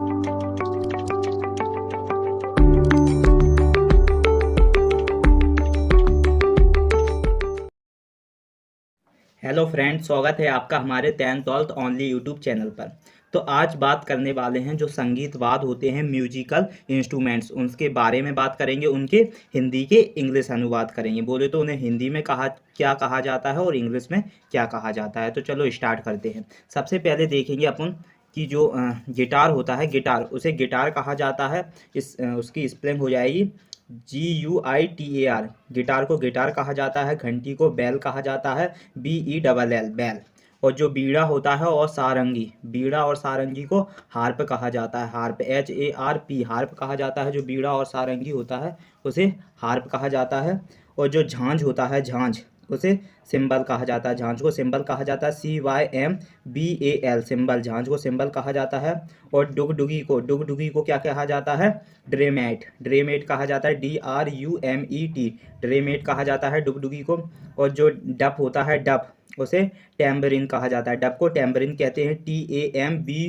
Hello friends, स्वागत है आपका हमारे 10th ओनली यूट्यूब चैनल पर। तो आज बात करने वाले हैं जो संगीत वाद्य होते हैं, म्यूजिकल इंस्ट्रूमेंट्स, उनके बारे में बात करेंगे। उनके हिंदी के इंग्लिश अनुवाद करेंगे। बोले तो उन्हें हिंदी में क्या कहा जाता है और इंग्लिश में क्या कहा जाता है। तो चलो स्टार्ट करते हैं। सबसे पहले देखेंगे अपन कि जो गिटार होता है, गिटार, उसे गिटार कहा जाता है। उसकी स्पेलिंग हो जाएगी GUITAR। गिटार को गिटार कहा जाता है। घंटी को बैल कहा जाता है, BELL, बैल। और जो बीड़ा होता है और सारंगी, बीड़ा और सारंगी को हार्प कहा जाता है, हार्प, HARP, हार्प कहा जाता है। जो बीड़ा और सारंगी होता है उसे हार्प कहा जाता है। और जो झांझ होता है, झांझ, उसे सिंबल कहा जाता है। झांझ को सिंबल कहा जाता है, CYMBAL, सिंबल, झांझ को सिंबल कहा जाता है। और डुगडुगी को क्या कहा जाता है? ड्रेमेट, ड्रेमेट कहा जाता है, DRUMET, ड्रेमेट कहा जाता है डुगडुगी को। और जो डप होता है, डप, उसे टैम्बरिन कहा जाता है। डप को टैम्बरिन कहते हैं, TAMBOURINE,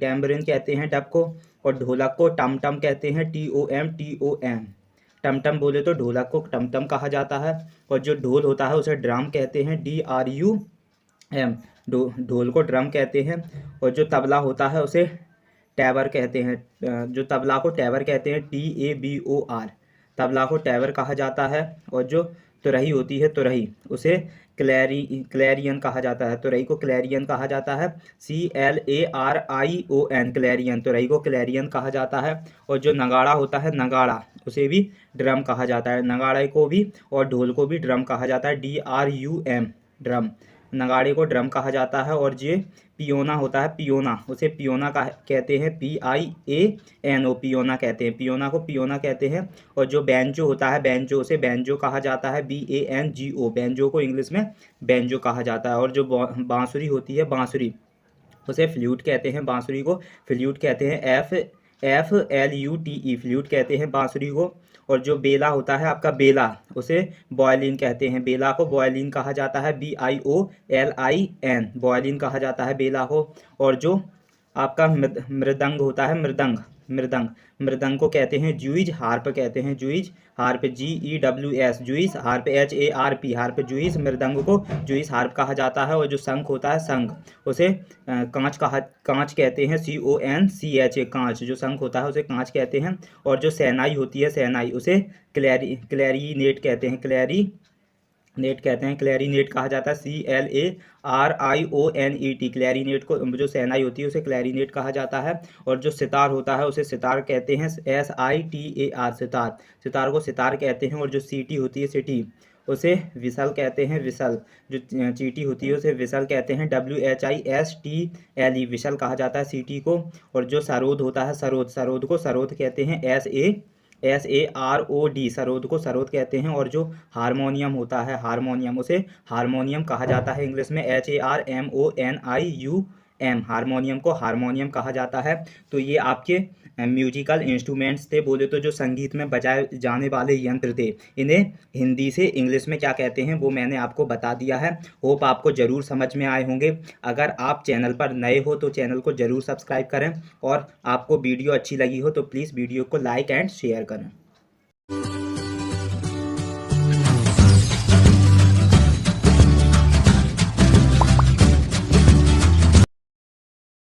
टैम्बरिन कहते हैं डप को। और ढोलक को टमटम कहते हैं, TOM। टमटम बोले तो ढोलक को टमटम कहा जाता है। और जो ढोल होता है उसे ड्रम कहते हैं, DRUM, ढोल को ड्रम कहते हैं। और जो तबला होता है उसे टैबर कहते हैं। जो तबला को टैबर कहते हैं, TABOR, तबला को टैबर कहा जाता है। और जो तुरही होती है, तुरही, उसे क्लैरियन कहा जाता है। तुरही को क्लैरियन कहा जाता है, CLARION, क्लैरियन, तुरही को क्लैरियन कहा जाता है। और जो नगाड़ा होता है, नगाड़ा, उसे भी ड्रम कहा जाता है। नगाड़े को भी और ढोल को भी ड्रम कहा जाता है, DRUM, ड्रम, नगाड़े को ड्रम कहा जाता है। और ये पियोना होता है, पियोना, उसे पियोना कहते हैं, PIANO, पियोना कहते हैं, पियोना को पियोना कहते हैं। और जो बैंजो होता है, बैंजो, उसे बैंजो कहा जाता है, BANGO, बैंजो को इंग्लिश में बैंजो कहा जाता है। और जो बांसुरी होती है, बांसुरी, उसे फ्लूट कहते हैं, बांसुरी को फ्लूट कहते हैं, FLUTE, फ्लूट कहते हैं बांसुरी को। और जो बेला होता है आपका, बेला, उसे वायलिन कहते हैं, बेला को वायलिन कहा जाता है, BIOLIN, वायलिन कहा जाता है बेला को। और जो आपका मृदंग होता है, मृदंग, मृदंग, मृदंग को कहते हैं ज्यूइज, हार्प कहते हैं, Jew's, harp, GEWS, Jew's, harp, HARP, harp, Jew's, mridang को ज्यूइस हार्प कहा जाता है। और जो शंख होता है, शंख, उसे कांच कहते हैं, CONCH, कांच, जो शंख होता है उसे कांच कहते हैं। और जो शहनाई होती है, शहनाई, उसे क्लैरीनेट कहते हैं, क्लैरीनेट कहा जाता है, CLARIONET, क्लैरीनेट को, जो शहनाई होती है उसे क्लैरीनेट कहा जाता है। और जो सितार होता है उसे सितार कहते हैं, SITAR, सितार, सितार को सितार कहते हैं। और जो सीटी होती है, सीटी, उसे विसल कहते हैं, विसल, जो चीटी होती है उसे विसल कहते हैं, WHISTLE, विसल कहा जाता है सीटी को। और जो सरोद होता है, सरोद, सरोद को सरोद कहते हैं, SAROD, सरोद को सरोद कहते हैं। और जो हारमोनियम होता है, हारमोनियम, उसे हारमोनियम कहा जाता है, इंग्लिश में HARMONIUM, हारमोनियम को हारमोनियम कहा जाता है। तो ये आपके म्यूजिकल इंस्ट्रूमेंट्स थे। बोले तो जो संगीत में बजाए जाने वाले यंत्र थे, इन्हें हिंदी से इंग्लिश में क्या कहते हैं वो मैंने आपको बता दिया है। होप आपको ज़रूर समझ में आए होंगे। अगर आप चैनल पर नए हो तो चैनल को ज़रूर सब्सक्राइब करें। और आपको वीडियो अच्छी लगी हो तो प्लीज़ वीडियो को लाइक एंड शेयर करें।